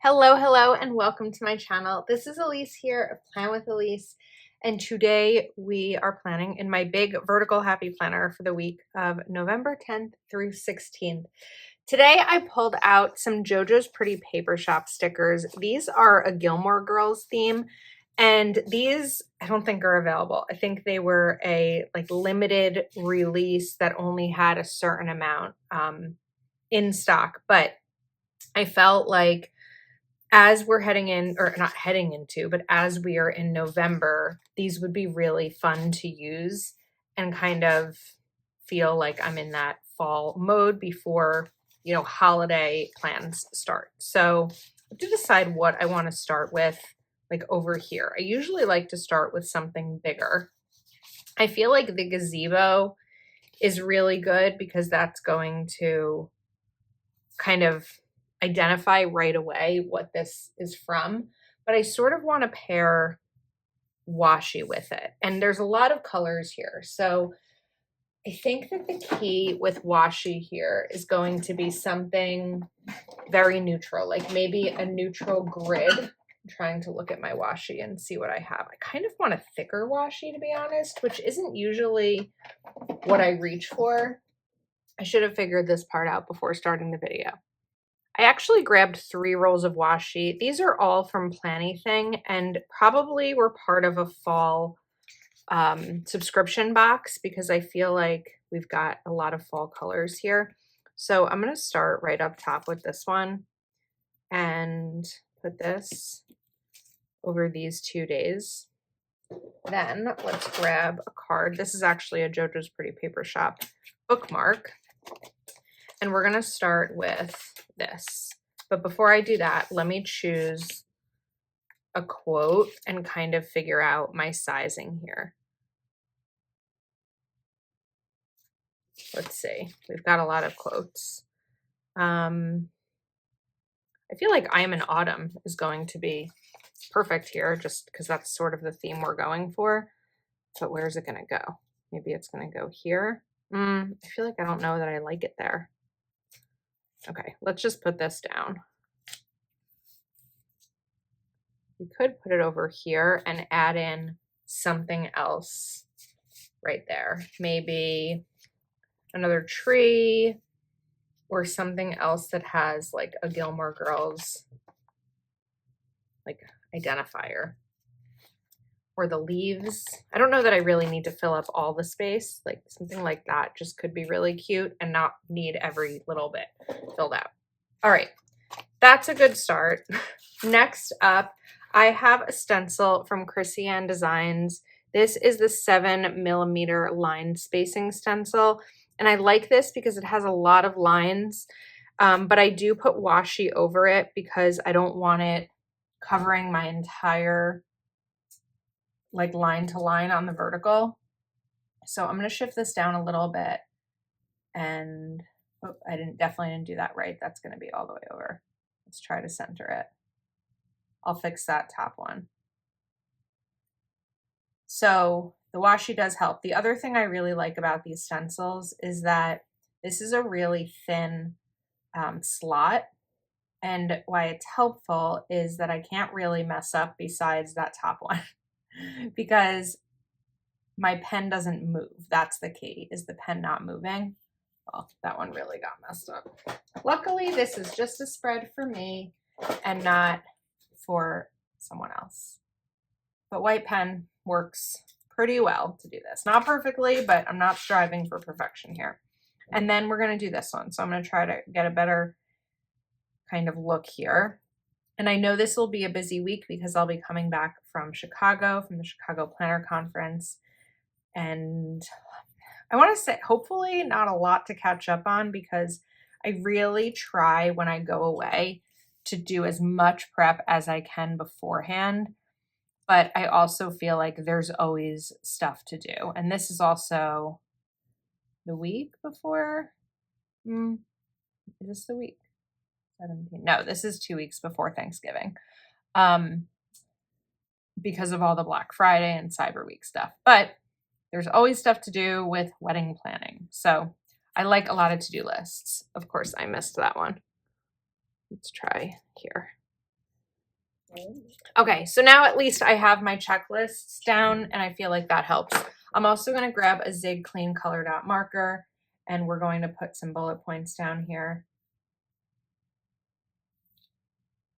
Hello, and welcome to my channel. This is Elise here of Plan with Elise, and today we are planning in my big vertical happy planner for the week of November 10th through 16th. Today I pulled out some Jojo's Pretty Paper Shop stickers. These are a Gilmore Girls theme, and these I don't think are available. I think they were a limited release that only had a certain amount in stock, but I felt like as we're heading in, or not heading into, but as we are in November, these would be really fun to use and kind of feel like I'm in that fall mode before, holiday plans start. So I have to decide what I want to start with, like over here. I usually like to start with something bigger. I feel like the gazebo is really good because that's going to kind of identify right away what this is from, but I sort of want to pair washi with it. And there's a lot of colors here. So I think that the key with washi here is going to be something very neutral, like maybe a neutral grid. I'm trying to look at my washi and see what I have. I kind of want a thicker washi, to be honest, which isn't usually what I reach for. I should have figured this part out before starting the video. I actually grabbed 3 rolls of washi. These are all from Planything and probably were part of a fall subscription box because I feel like we've got a lot of fall colors here. So I'm going to start right up top with this one and put this over these 2 days. Then let's grab a card. This is actually a Jojo's Pretty Paper Shop bookmark. And we're going to start with this. But before I do that, let me choose a quote and kind of figure out my sizing here. Let's see. We've got a lot of quotes. I feel like I Am in Autumn is going to be perfect here just because that's sort of the theme we're going for. But where is it going to go? Maybe it's going to go here. I feel like I don't know that I like it there. Okay, let's just put this down. We could put it over here and add in something else right there. Maybe another tree or something else that has like a Gilmore Girls like identifier. Or the leaves. I don't know that I really need to fill up all the space. Like something like that just could be really cute and not need every little bit filled out. All right, that's a good start. Next up, I have a stencil from Chrissy Ann Designs. This is the 7mm line spacing stencil. And I like this because it has a lot of lines, but I do put washi over it because I don't want it covering my entire like line to line on the vertical. So I'm going to shift this down a little bit and I definitely didn't do that right. That's going to be all the way over. Let's try to center it. I'll fix that top one. So the washi does help. The other thing I really like about these stencils is that this is a really thin slot. And why it's helpful is that I can't really mess up besides that top one because my pen doesn't move. That's the key, is the pen not moving. Well, that one really got messed up. Luckily, this is just a spread for me and not for someone else. But white pen works pretty well to do this. Not perfectly, but I'm not striving for perfection here. And then we're going to do this one. So I'm going to try to get a better kind of look here. And I know this will be a busy week because I'll be coming back from Chicago, from the Chicago Planner Conference. And I want to say, hopefully not a lot to catch up on because I really try when I go away to do as much prep as I can beforehand. But I also feel like there's always stuff to do. And this is also the week before. Is this the week? 17. No, this is 2 weeks before Thanksgiving. Because of all the Black Friday and Cyber Week stuff. But there's always stuff to do with wedding planning. So I like a lot of to-do lists. Of course, I missed that one. Let's try here. Okay, so now at least I have my checklists down and I feel like that helps. I'm also going to grab a Zig Clean Color Dot marker and we're going to put some bullet points down here.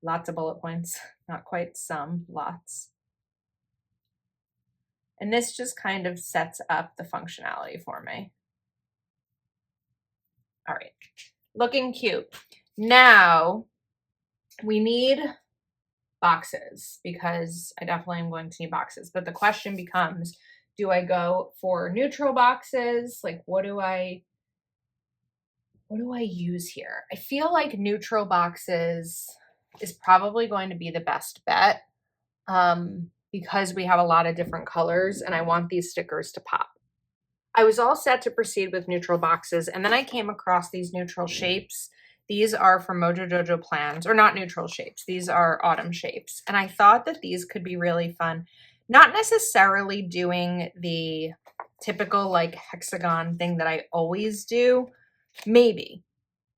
Lots of bullet points, not quite some, lots. And this just kind of sets up the functionality for me. All right, looking cute. Now we need boxes because I definitely am going to need boxes. But the question becomes, do I go for neutral boxes? Like what do I use here? I feel like neutral boxes is probably going to be the best bet because we have a lot of different colors and I want these stickers to pop. I was all set to proceed with neutral boxes and then I came across these neutral shapes. These are from Mojo Jojo plans, or not neutral shapes. These are autumn shapes. And I thought that these could be really fun. Not necessarily doing the typical like hexagon thing that I always do, maybe,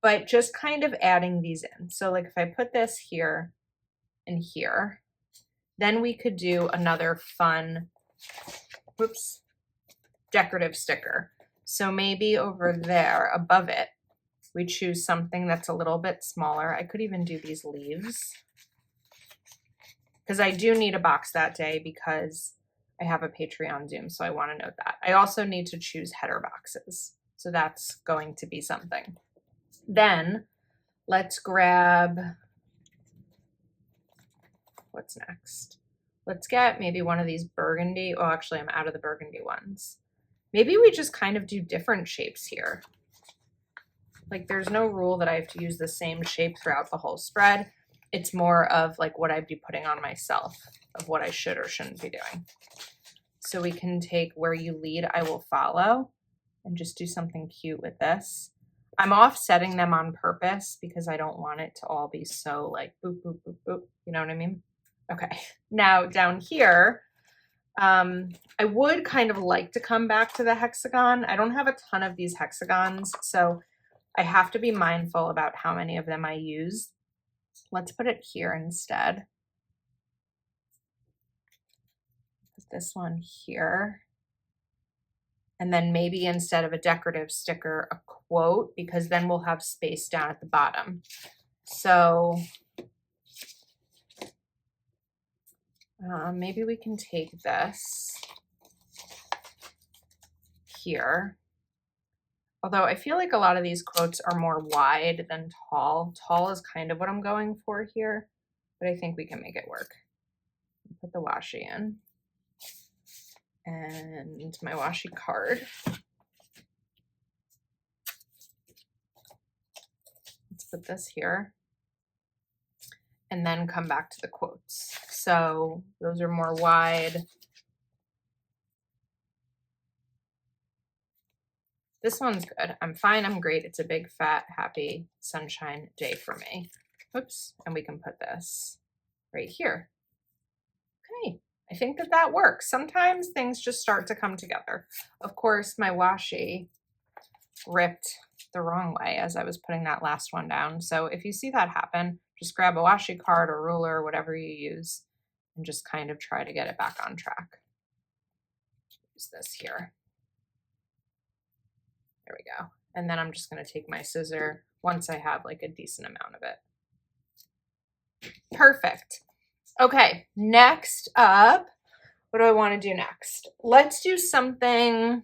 but just kind of adding these in. So like if I put this here and here, then we could do another fun, whoops, decorative sticker. So maybe over there above it, we choose something that's a little bit smaller. I could even do these leaves because I do need a box that day because I have a Patreon Zoom. So I want to note that. I also need to choose header boxes. So that's going to be something. Then let's grab, what's next? Let's get maybe one of these burgundy. Oh, actually I'm out of the burgundy ones. Maybe we just kind of do different shapes here. Like there's no rule that I have to use the same shape throughout the whole spread. It's more of like what I'd be putting on myself of what I should or shouldn't be doing. So we can take where you lead, I will follow and just do something cute with this. I'm offsetting them on purpose because I don't want it to all be so like boop, boop, boop, boop. You know what I mean? Okay. Now down here, I would kind of like to come back to the hexagon. I don't have a ton of these hexagons, so I have to be mindful about how many of them I use. Let's put it here instead. Put this one here. And then maybe instead of a decorative sticker, a quote, because then we'll have space down at the bottom. So maybe we can take this here. Although I feel like a lot of these quotes are more wide than tall. Tall is kind of what I'm going for here, but I think we can make it work. Put the washi in and my washi card. Let's put this here and then come back to the quotes. So those are more wide. This one's good. I'm fine. I'm great. It's a big, fat, happy, sunshine day for me. Oops. And we can put this right here. Okay. I think that that works. Sometimes things just start to come together. Of course, my washi ripped the wrong way as I was putting that last one down. So if you see that happen, just grab a washi card or ruler or whatever you use and just kind of try to get it back on track. Use this here. There we go. And then I'm just going to take my scissor once I have like a decent amount of it. Perfect. Okay, next up, what do I want to do next? Let's do something,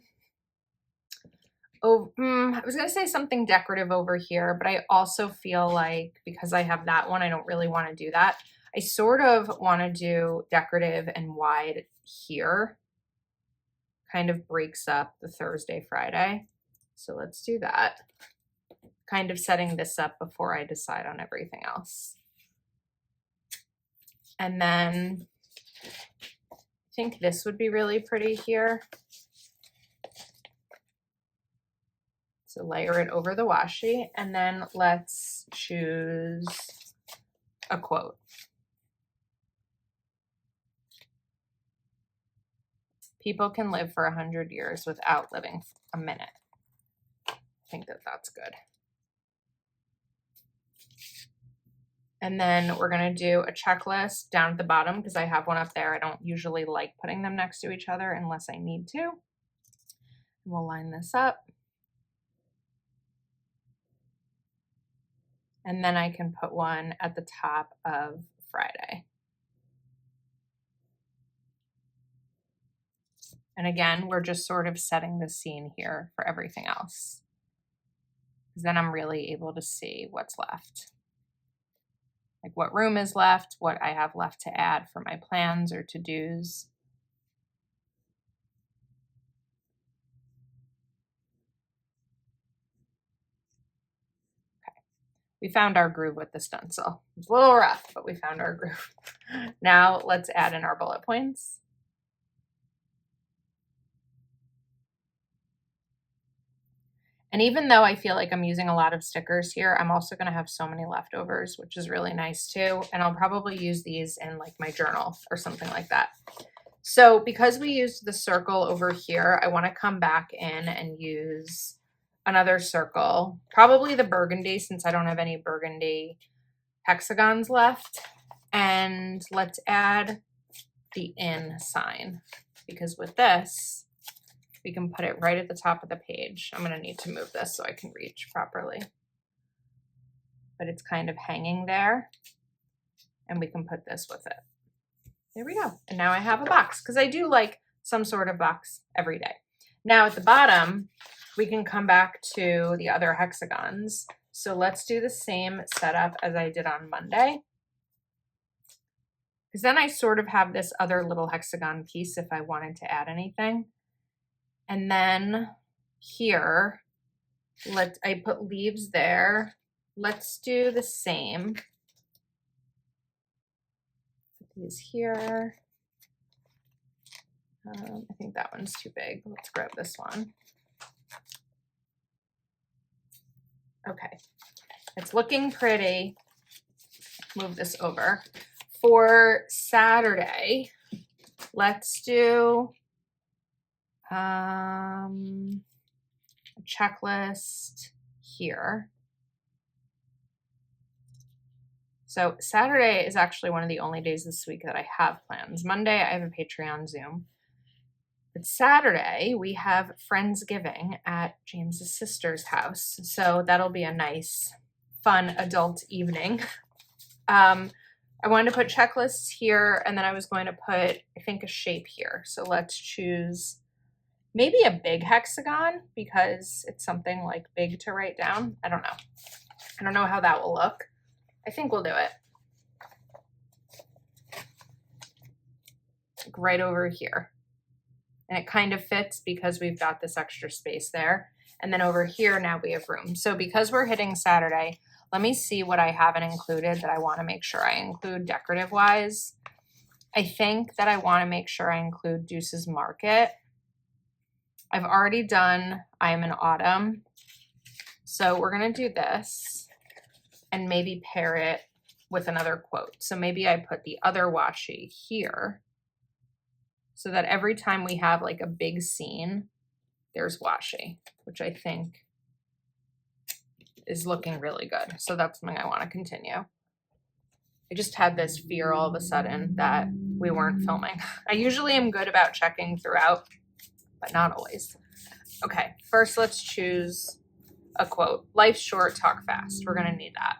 oh, I was going to say something decorative over here, but I also feel like because I have that one, I don't really want to do that. I sort of want to do decorative and wide here. Kind of breaks up the Thursday, Friday. So let's do that. Kind of setting this up before I decide on everything else. And then I think this would be really pretty here. So layer it over the washi and then let's choose a quote. People can live for 100 years without living a minute. I think that that's good. And then we're going to do a checklist down at the bottom because I have one up there. I don't usually like putting them next to each other unless I need to. We'll line this up. And then I can put one at the top of Friday. And again, we're just sort of setting the scene here for everything else. Because then I'm really able to see what's left. Like what room is left, what I have left to add for my plans or to-dos. Okay. We found our groove with the stencil. It's a little rough, but we found our groove. Now let's add in our bullet points. And even though I feel like I'm using a lot of stickers here, I'm also going to have so many leftovers, which is really nice too. And I'll probably use these in like my journal or something like that. So because we used the circle over here, I want to come back in and use another circle, probably the burgundy since I don't have any burgundy hexagons left. And let's add the in sign because with this, we can put it right at the top of the page. I'm going to need to move this so I can reach properly. But it's kind of hanging there. And we can put this with it. There we go. And now I have a box because I do like some sort of box every day. Now at the bottom, we can come back to the other hexagons. So let's do the same setup as I did on Monday. Because then I sort of have this other little hexagon piece if I wanted to add anything. And then here, I put leaves there. Let's do the same. Put these here. I think that one's too big. Let's grab this one. Okay, it's looking pretty. Move this over. For Saturday, let's do a checklist here. So Saturday is actually one of the only days this week that I have plans. Monday, I have a Patreon Zoom. But Saturday, we have Friendsgiving at James's sister's house. So that'll be a nice, fun adult evening. I wanted to put checklists here, and then I was going to put, I think, a shape here. So let's choose maybe a big hexagon because it's something like big to write down. I don't know. I don't know how that will look. I think we'll do it. Like right over here. And it kind of fits because we've got this extra space there. And then over here, now we have room. So because we're hitting Saturday, let me see what I haven't included that I want to make sure I include decorative wise. I think that I want to make sure I include Deuce's Market. I've already done I Am in Autumn. So we're going to do this and maybe pair it with another quote. So maybe I put the other washi here so that every time we have like a big scene, there's washi, which I think is looking really good. So that's something I want to continue. I just had this fear all of a sudden that we weren't filming. I usually am good about checking throughout, but not always. Okay, first let's choose a quote. Life's short, talk fast. We're gonna need that.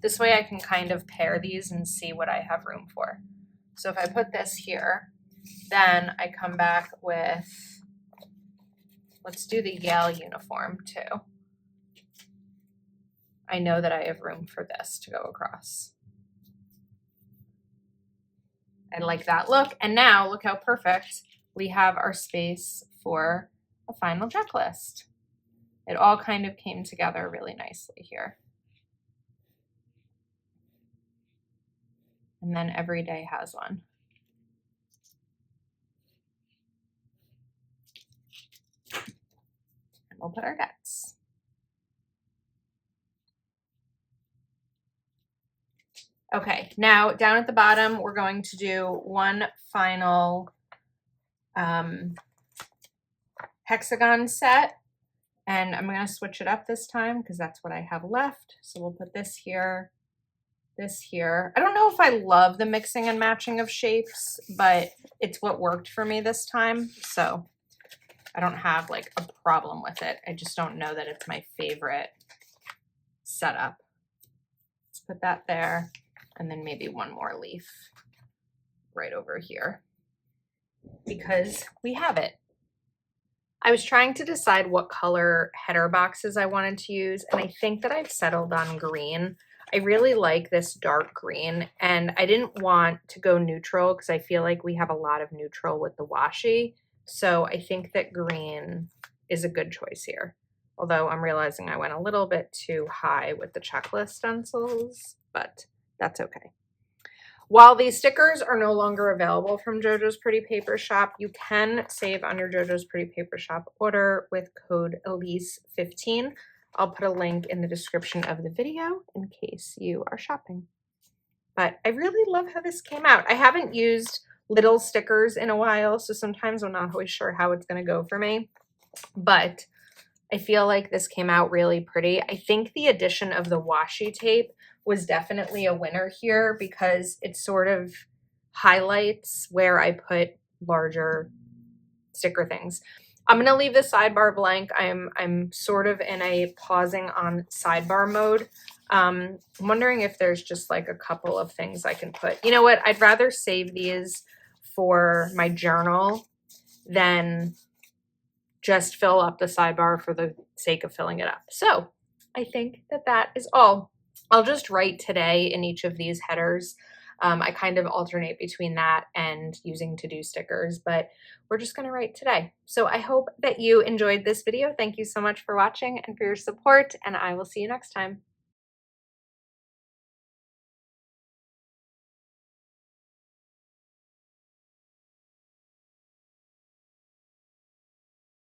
This way I can kind of pair these and see what I have room for. So if I put this here, then I come back with, let's do the Yale uniform too. I know that I have room for this to go across. I like that look. And now look how perfect we have our space for a final checklist. It all kind of came together really nicely here. And then every day has one. And we'll put our guts. Okay, now down at the bottom, we're going to do one final hexagon set. And I'm going to switch it up this time because that's what I have left. So we'll put this here, this here. I don't know if I love the mixing and matching of shapes, but it's what worked for me this time. So I don't have like a problem with it. I just don't know that it's my favorite setup. Let's put that there. And then maybe one more leaf right over here because we have it. I was trying to decide what color header boxes I wanted to use, and I think that I've settled on green. I really like this dark green, and I didn't want to go neutral because I feel like we have a lot of neutral with the washi. So I think that green is a good choice here. Although I'm realizing I went a little bit too high with the checklist stencils, but that's okay. While these stickers are no longer available from Jojo's Pretty Paper Shop, you can save on your Jojo's Pretty Paper Shop order with code Elise15. I'll put a link in the description of the video in case you are shopping. But I really love how this came out. I haven't used little stickers in a while, so sometimes I'm not always sure how it's going to go for me. But I feel like this came out really pretty. I think the addition of the washi tape was definitely a winner here because it sort of highlights where I put larger sticker things. I'm going to leave the sidebar blank. I'm sort of in a pausing on sidebar mode. I'm wondering if there's just like a couple of things I can put. You know what? I'd rather save these for my journal than just fill up the sidebar for the sake of filling it up. So I think that that is all. I'll just write today in each of these headers. I kind of alternate between that and using to-do stickers, but we're just going to write today. So I hope that you enjoyed this video. Thank you so much for watching and for your support, and I will see you next time.